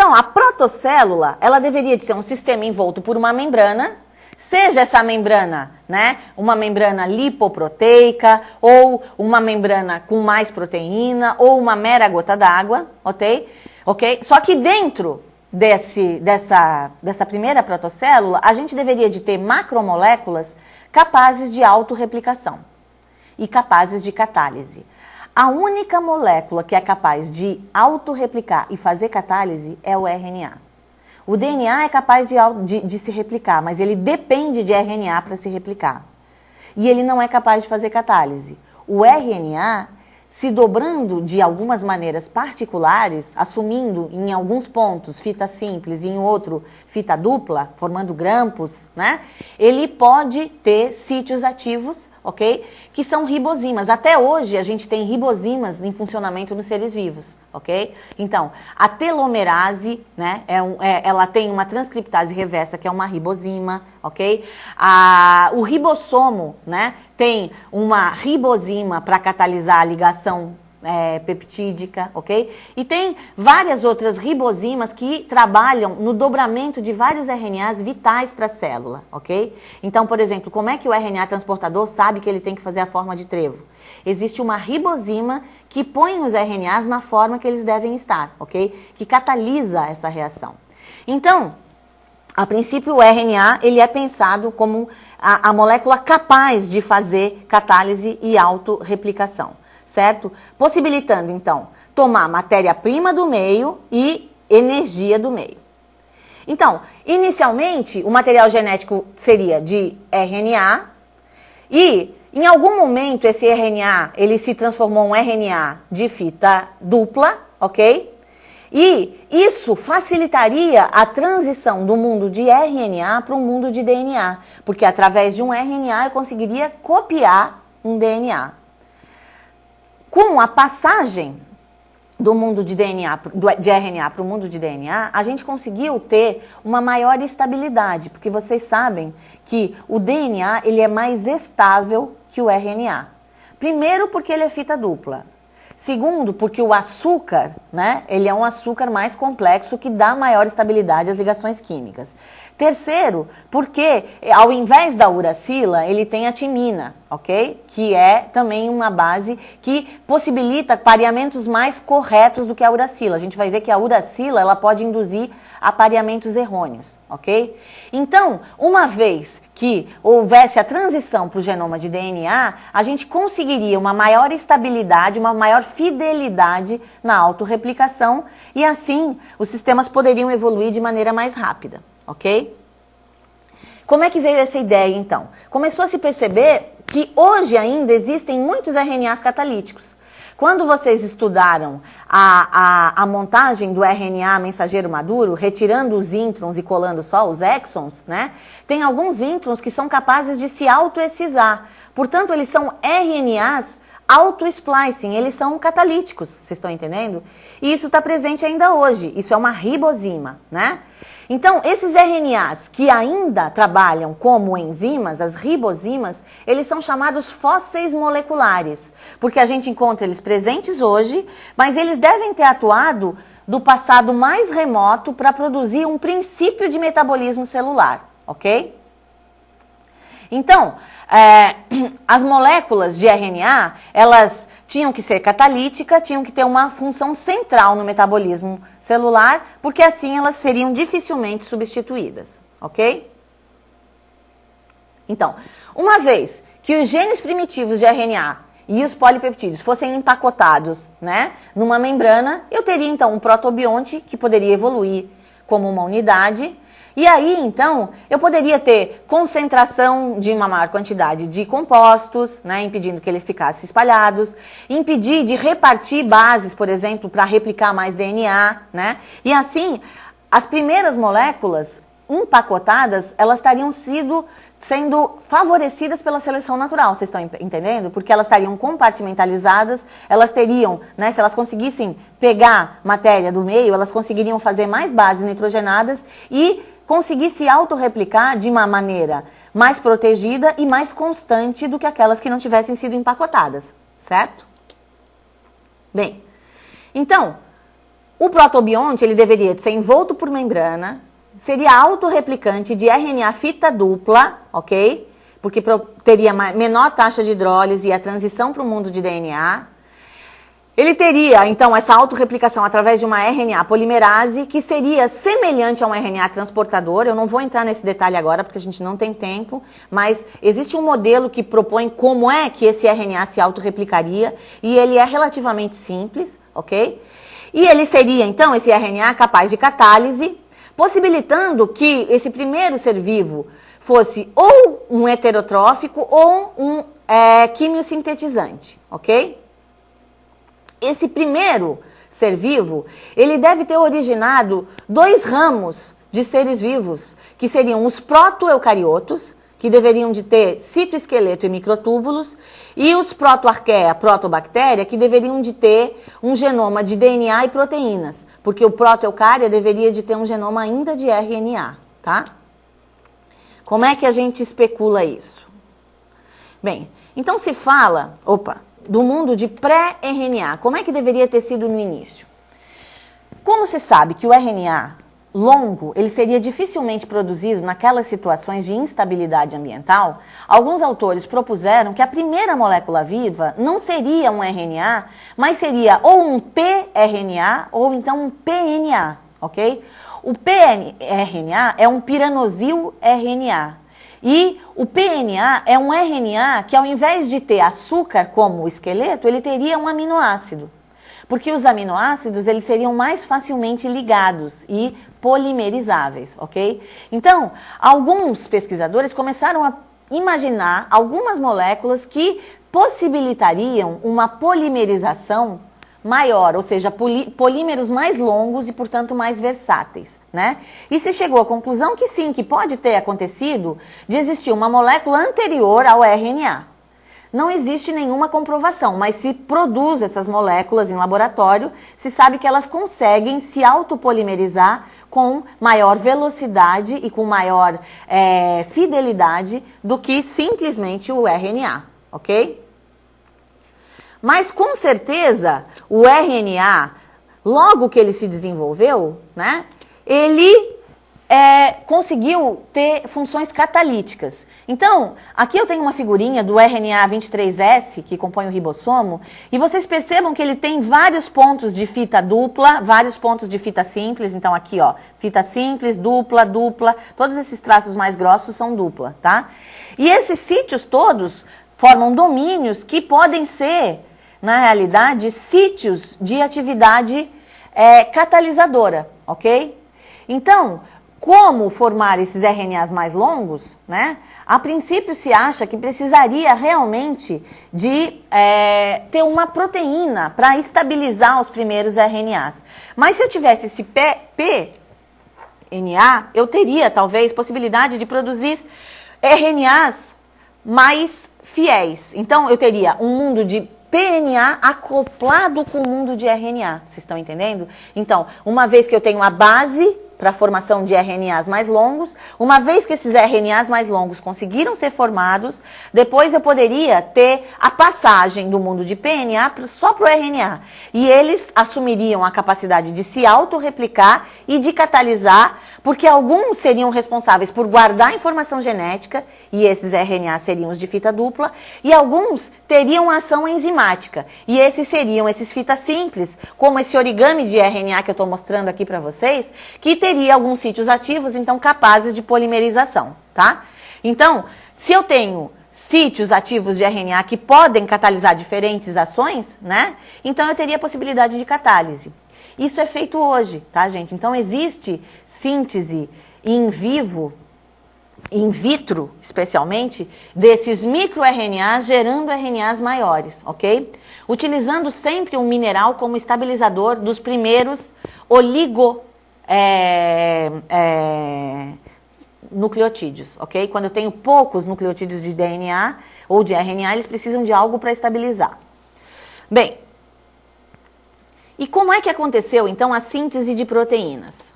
Então, a protocélula, ela deveria de ser um sistema envolto por uma membrana, seja essa membrana, né, uma membrana lipoproteica, ou uma membrana com mais proteína, ou uma mera gota d'água, ok? Só que dentro dessa primeira protocélula, a gente deveria de ter macromoléculas capazes de autorreplicação e capazes de catálise. A única molécula que é capaz de autorreplicar e fazer catálise é o RNA. O DNA é capaz de se replicar, mas ele depende de RNA para se replicar. E ele não é capaz de fazer catálise. O RNA, se dobrando de algumas maneiras particulares, assumindo em alguns pontos fita simples e em outro fita dupla, formando grampos, né? Ele pode ter sítios ativos, ok? Que são ribozimas. Até hoje a gente tem ribozimas em funcionamento nos seres vivos, ok? Então, a telomerase, né? Ela tem uma transcriptase reversa, que é uma ribosima, ok? O ribossomo, né? Tem uma ribosima para catalisar a ligação peptídica, ok? E tem várias outras ribosimas que trabalham no dobramento de vários RNAs vitais para a célula, ok? Então, por exemplo, como é que o RNA transportador sabe que ele tem que fazer a forma de trevo? Existe uma ribosima que põe os RNAs na forma que eles devem estar, ok? Que catalisa essa reação. Então, a princípio, o RNA ele é pensado como a molécula capaz de fazer catálise e autorreplicação, certo? Possibilitando, então, tomar matéria-prima do meio e energia do meio. Então, inicialmente, o material genético seria de RNA e, em algum momento, esse RNA ele se transformou em um RNA de fita dupla, ok? E isso facilitaria a transição do mundo de RNA para o mundo de DNA, porque através de um RNA eu conseguiria copiar um DNA. Com a passagem do mundo de RNA para o mundo de DNA, a gente conseguiu ter uma maior estabilidade, porque vocês sabem que o DNA ele é mais estável que o RNA. Primeiro, porque ele é fita dupla. Segundo, porque o açúcar, né, ele é um açúcar mais complexo que dá maior estabilidade às ligações químicas. Terceiro, porque ao invés da uracila, ele tem a timina, ok? Que é também uma base que possibilita pareamentos mais corretos do que a uracila. A gente vai ver que a uracila, ela pode induzir a pareamentos errôneos, ok? Então, uma vez que houvesse a transição para o genoma de DNA, a gente conseguiria uma maior estabilidade, uma maior fidelidade na autorreplicação e assim os sistemas poderiam evoluir de maneira mais rápida, ok? Como é que veio essa ideia então? Começou a se perceber que hoje ainda existem muitos RNAs catalíticos. Quando vocês estudaram a montagem do RNA mensageiro maduro, retirando os introns e colando só os exons, né? Tem alguns introns que são capazes de se autoexcisar. Portanto, eles são RNAs auto-splicing, eles são catalíticos, vocês estão entendendo? E isso está presente ainda hoje, isso é uma ribosima, né? Então, esses RNAs que ainda trabalham como enzimas, as ribosimas, eles são chamados fósseis moleculares, porque a gente encontra eles presentes hoje, mas eles devem ter atuado do passado mais remoto para produzir um princípio de metabolismo celular, ok? Então, as moléculas de RNA, elas tinham que ser catalíticas, tinham que ter uma função central no metabolismo celular, porque assim elas seriam dificilmente substituídas, ok? Então, uma vez que os genes primitivos de RNA e os polipeptídeos fossem empacotados, né, numa membrana, eu teria então um protobionte que poderia evoluir como uma unidade. E aí, então, eu poderia ter concentração de uma maior quantidade de compostos, né, impedindo que eles ficassem espalhados, impedir de repartir bases, por exemplo, para replicar mais DNA, né? E assim, as primeiras moléculas empacotadas, elas estariam sendo favorecidas pela seleção natural, vocês estão entendendo? Porque elas estariam compartimentalizadas, elas teriam, né, se elas conseguissem pegar matéria do meio, elas conseguiriam fazer mais bases nitrogenadas e conseguir se autorreplicar de uma maneira mais protegida e mais constante do que aquelas que não tivessem sido empacotadas, certo? Bem, então, O protobionte, ele deveria ser envolto por membrana, seria autorreplicante de RNA fita dupla, ok? Porque teria menor taxa de hidrólise e a transição para o mundo de DNA. Ele teria, então, essa autorreplicação através de uma RNA polimerase, que seria semelhante a um RNA transportador. Eu não vou entrar nesse detalhe agora, porque a gente não tem tempo, mas existe um modelo que propõe como é que esse RNA se autorreplicaria, e ele é relativamente simples, ok? E ele seria, então, esse RNA capaz de catálise, possibilitando que esse primeiro ser vivo fosse ou um heterotrófico ou um quimiosintetizante, ok? Esse primeiro ser vivo, ele deve ter originado 2 ramos de seres vivos, que seriam os protoeucariotos, que deveriam de ter citoesqueleto e microtúbulos, e os protoarqueia, protobactéria, que deveriam de ter um genoma de DNA e proteínas, porque o protoeucária deveria de ter um genoma ainda de RNA, tá? Como é que a gente especula isso? Bem, então se fala, do mundo de pré-RNA. Como é que deveria ter sido no início? Como se sabe que o RNA longo, ele seria dificilmente produzido naquelas situações de instabilidade ambiental, alguns autores propuseram que a primeira molécula viva não seria um RNA, mas seria ou um pRNA ou então um PNA, ok? O pRNA é um piranosil RNA. E o PNA é um RNA que, ao invés de ter açúcar como esqueleto, ele teria um aminoácido. Porque os aminoácidos, eles seriam mais facilmente ligados e polimerizáveis, ok? Então, alguns pesquisadores começaram a imaginar algumas moléculas que possibilitariam uma polimerização maior, ou seja, polímeros mais longos e, portanto, mais versáteis, né? E se chegou à conclusão que sim, que pode ter acontecido de existir uma molécula anterior ao RNA. Não existe nenhuma comprovação, mas se produz essas moléculas em laboratório, se sabe que elas conseguem se autopolimerizar com maior velocidade e com maior fidelidade do que simplesmente o RNA, ok? Mas, com certeza, o RNA, logo que ele se desenvolveu, né, ele conseguiu ter funções catalíticas. Então, aqui eu tenho uma figurinha do RNA 23S, que compõe o ribossomo, e vocês percebam que ele tem vários pontos de fita dupla, vários pontos de fita simples. Então, aqui, ó, fita simples, dupla, dupla, todos esses traços mais grossos são dupla, tá? E esses sítios todos formam domínios que podem ser, na realidade, sítios de atividade catalisadora, ok? Então, como formar esses RNAs mais longos, né? A princípio se acha que precisaria realmente de ter uma proteína para estabilizar os primeiros RNAs. Mas se eu tivesse esse pNA, eu teria talvez possibilidade de produzir RNAs mais fiéis. Então, eu teria um mundo de PNA acoplado com o mundo de RNA. Vocês estão entendendo? Então, uma vez que eu tenho a base para a formação de RNAs mais longos, uma vez que esses RNAs mais longos conseguiram ser formados, depois eu poderia ter a passagem do mundo de PNA só para o RNA. E eles assumiriam a capacidade de se autorreplicar e de catalisar, porque alguns seriam responsáveis por guardar a informação genética, e esses RNAs seriam os de fita dupla, e alguns teriam ação enzimática, e esses seriam esses fitas simples, como esse origami de RNA que eu estou mostrando aqui para vocês, que teria alguns sítios ativos, então, capazes de polimerização, tá? Então, se eu tenho sítios ativos de RNA que podem catalisar diferentes ações, né? Então, eu teria a possibilidade de catálise. Isso é feito hoje, tá, gente? Então, existe síntese in vivo, in vitro, especialmente, desses microRNAs gerando RNAs maiores, ok? Utilizando sempre um mineral como estabilizador dos primeiros nucleotídeos, ok? Quando eu tenho poucos nucleotídeos de DNA ou de RNA, eles precisam de algo para estabilizar. Bem, e como é que aconteceu, então, a síntese de proteínas?